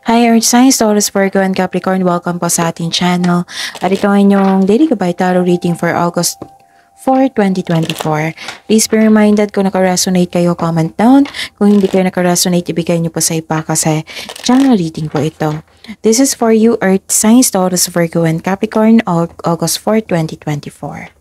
Hi Earth Signs, Taurus, Virgo, and Capricorn. Welcome po sa ating channel. At ito ang inyong Daily Gabay Tarot reading for August 4, 2024. Please be reminded kung naka-resonate kayo, comment down. Kung hindi kayo naka-resonate, ibigay niyo po sa iba kasi channel reading po ito. This is for you Earth Signs, Taurus, Virgo, and Capricorn, August 4, 2024.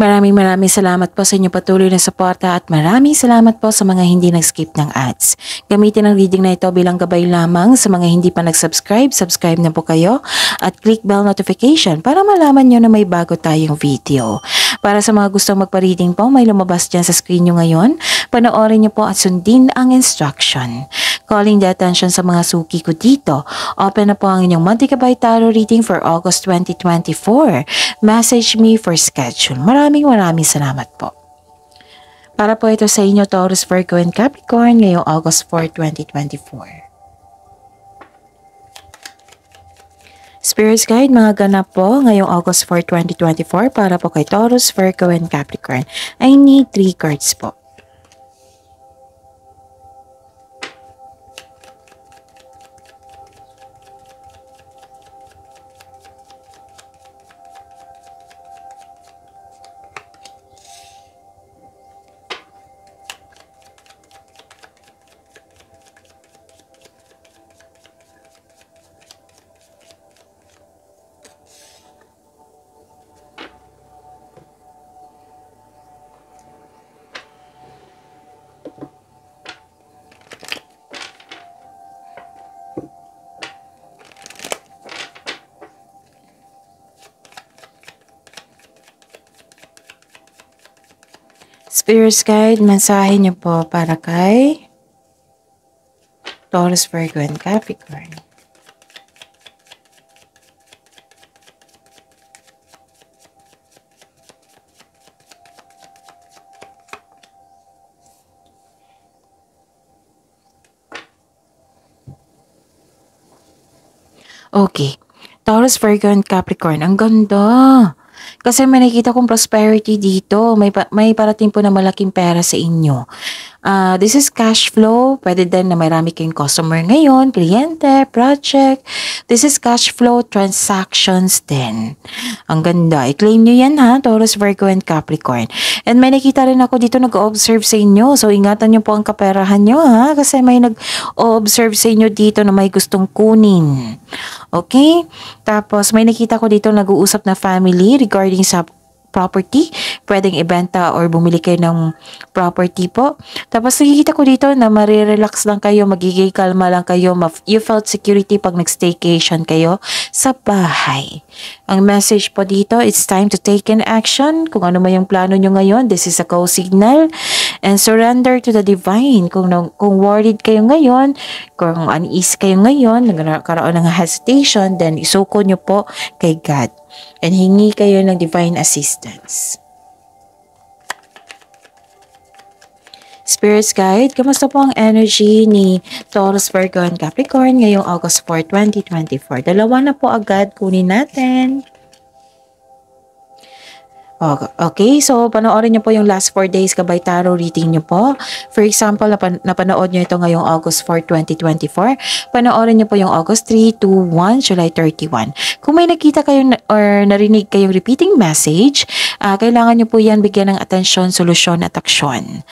Maraming salamat po sa inyo patuloy na suporta at maraming salamat po sa mga hindi nag-skip ng ads. Gamitin ang reading na ito bilang gabay lamang sa mga hindi pa nag-subscribe. Subscribe na po kayo at click bell notification para malaman nyo na may bago tayong video. Para sa mga gustong magpa-reading po, may lumabas dyan sa screen nyo ngayon. Panoorin nyo po at sundin ang instruction. Calling the attention sa mga suki ko dito. Open na po ang inyong monthly Gabay Tarot reading for August 2024. Message me for schedule. Maraming salamat po. Para po ito sa inyo, Taurus, Virgo, and Capricorn ngayong August 4, 2024. Spirits Guide, mga ganap po ngayong August 4, 2024 para po kay Taurus, Virgo, and Capricorn. I need 3 cards po. Spirits Guide, mensahe niyo po para kay Taurus, Virgo, and Capricorn. Okay. Taurus, Virgo, and Capricorn. Ang ganda. Kasi may nakikita kong prosperity dito. May parating po na malaking pera sa inyo. This is cash flow. Pwede din na marami kayong customer ngayon, kliyente, project. This is cash flow transactions din. Ang ganda. I-claim nyo yan ha, Taurus, Virgo, and Capricorn. And may nakita rin ako dito nag-observe sa inyo. So ingatan nyo po ang kaperahan nyo ha. Kasi may nag-observe sa inyo dito na may gustong kunin. Okay? Tapos may nakita ko dito nag-uusap na family regarding sa property. Pwedeng ibenta or bumili kayo ng property po. Tapos nakikita ko dito na marirelax lang kayo, magiging kalma lang kayo. You felt security pag nag-staycation kayo sa bahay. Ang message po dito, it's time to take an action. Kung ano man yung plano nyo ngayon, this is a go signal. And surrender to the divine. Kung worried kayo ngayon, kung uneasy kayo ngayon, nagkaroon ng hesitation, then isuko nyo po kay God. And hingi kayo ng divine assistance. Spirits Guide, kamusta po ang energy ni Taurus, Virgo, and Capricorn ngayong August 4, 2024? Dalawa na po agad, kunin natin. Okay, so panoorin niyo po yung last 4 days Gabay Tarot reading niyo po. For example, napanood niyo ito ngayong August 4, 2024. Panoorin niyo po yung August 3, 2, 1, July 31. Kung may nakita kayo or narinig kayong repeating message, kailangan niyo po yan bigyan ng atensyon, solusyon at aksyon.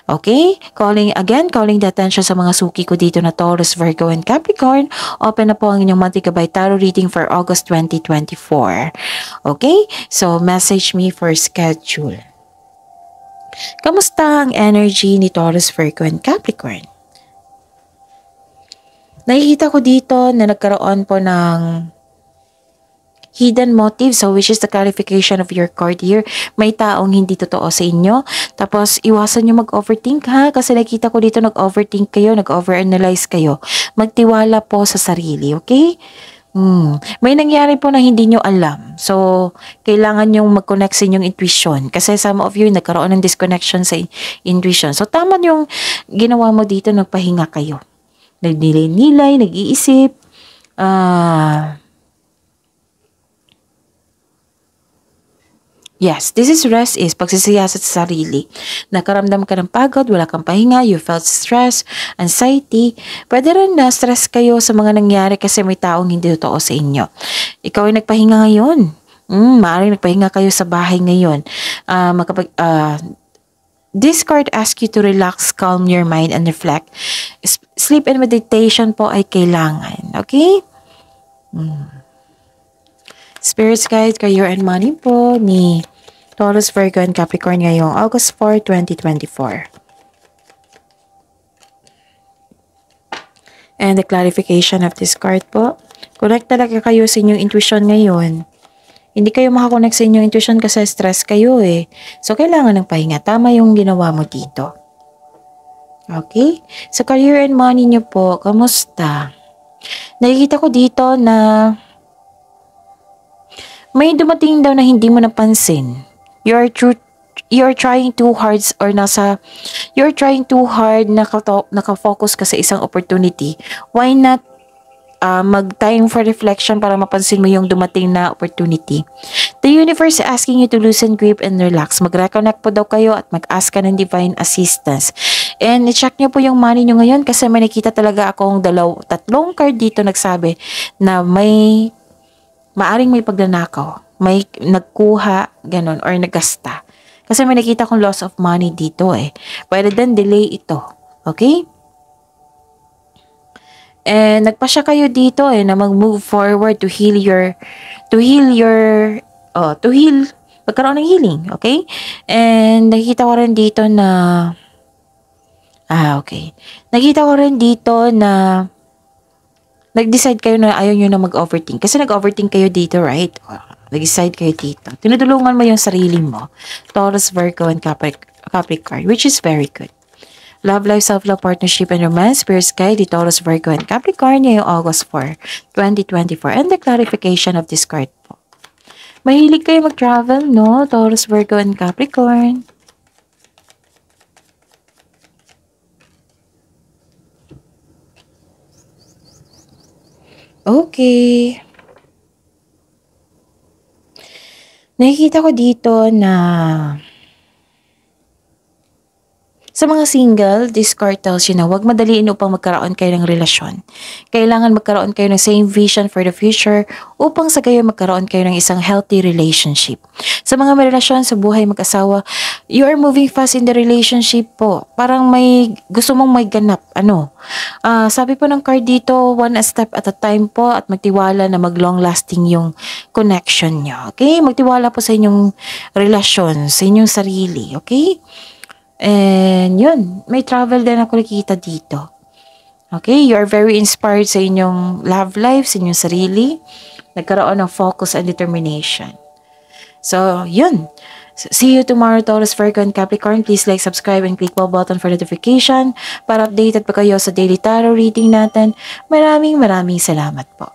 Okay? Calling the attention sa mga suki ko dito na Taurus, Virgo, and Capricorn. Open na po ang inyong monthly Gabay Tarot reading for August 2024. Okay? So, message me for schedule. Kamusta ang energy ni Taurus, Virgo, and Capricorn? Nakikita ko dito na nagkaroon po ng hidden motive. So, which is the clarification of your card here. May taong hindi totoo sa inyo. Tapos, iwasan nyo mag-overthink ha. Kasi nakita ko dito nag-overthink kayo, nag-overanalyze kayo. Magtiwala po sa sarili, okay? May nangyari po na hindi nyo alam. So, kailangan yung mag-connect sa inyong intuition. Kasi some of you, nagkaroon ng disconnection sa intuition. So, tama yung ginawa mo dito, nagpahinga kayo. Nagdilay-nilay, nag-iisip. Yes, this is rest is pagsisiyasat sa sarili. Nakaramdam ka ng pagod, wala kang pahinga, you felt stress, anxiety. Pwede rin na stress kayo sa mga nangyari kasi may taong hindi totoo sa inyo. Ikaw ay nagpahinga ngayon. Maaaring nagpahinga kayo sa bahay ngayon. This card asks you to relax, calm your mind, and reflect. Sleep and meditation po ay kailangan. Okay? Spirits Guide, Career and Money po ni Taurus, Virgo, and Capricorn ngayong August 4, 2024. And the clarification of this card po. Connect talaga kayo sa inyong intuition ngayon. Hindi kayo makakonect sa inyong intuition kasi stress kayo eh. So, kailangan ng pahinga. Tama yung ginawa mo dito. Okay? Sa career and money nyo po, kamusta? Nakikita ko dito na may dumating daw na hindi mo napansin. You're trying too hard or you're trying too hard nakafocus ka sa isang opportunity. Why not mag-time for reflection para mapansin mo yung dumating na opportunity? The universe is asking you to loosen grip and relax. Mag-reconnect po daw kayo at mag-ask ka ng divine assistance. And i-check nyo po yung money nyo ngayon kasi may nakita talaga akong tatlong card dito nagsabi na maaring may pagnanakaw, may nagkuha, ganon, or nagasta. Kasi may nakita akong loss of money dito eh. Pwede din delay ito. Okay? And nagpasya kayo dito eh na mag-move forward to magkaroon ng healing. Okay? And nakikita ko rin dito na, okay. Nakita ko rin dito na nag-decide kayo na ayaw nyo na mag-overthink. Kasi nag-overthink kayo dito, right? Nag-decide kayo dito. Tinutulungan mo yung sarili mo. Taurus, Virgo, and Capricorn, which is very good. Love, life, self-love, partnership, and romance. Spirits Guide, the Taurus, Virgo, and Capricorn, ngayong August 4, 2024. And the clarification of this card po. Mahilig kayo mag-travel, no? Taurus, Virgo, and Capricorn. Okay. Nakikita ko dito na sa mga single, this card tells you na huwag madaliin upang magkaroon kayo ng relasyon. Kailangan magkaroon kayo ng same vision for the future upang sa gayon magkaroon kayo ng isang healthy relationship. Sa mga may relasyon sa buhay mag-asawa, you are moving fast in the relationship po. Parang may gusto mong may ganap. Sabi po ng card dito, one step at a time po at magtiwala na mag-long lasting yung connection nyo. Okay? Magtiwala po sa inyong relasyon, sa inyong sarili. Okay? And yun, may travel din ako nakikita dito. Okay, you are very inspired sa inyong love life, sa inyong sarili. Nagkaroon ng focus and determination. So, yun. See you tomorrow, Taurus, Virgo, and Capricorn. Please like, subscribe, and click bell button for notification para updated pa kayo sa daily tarot reading natin. Maraming salamat po.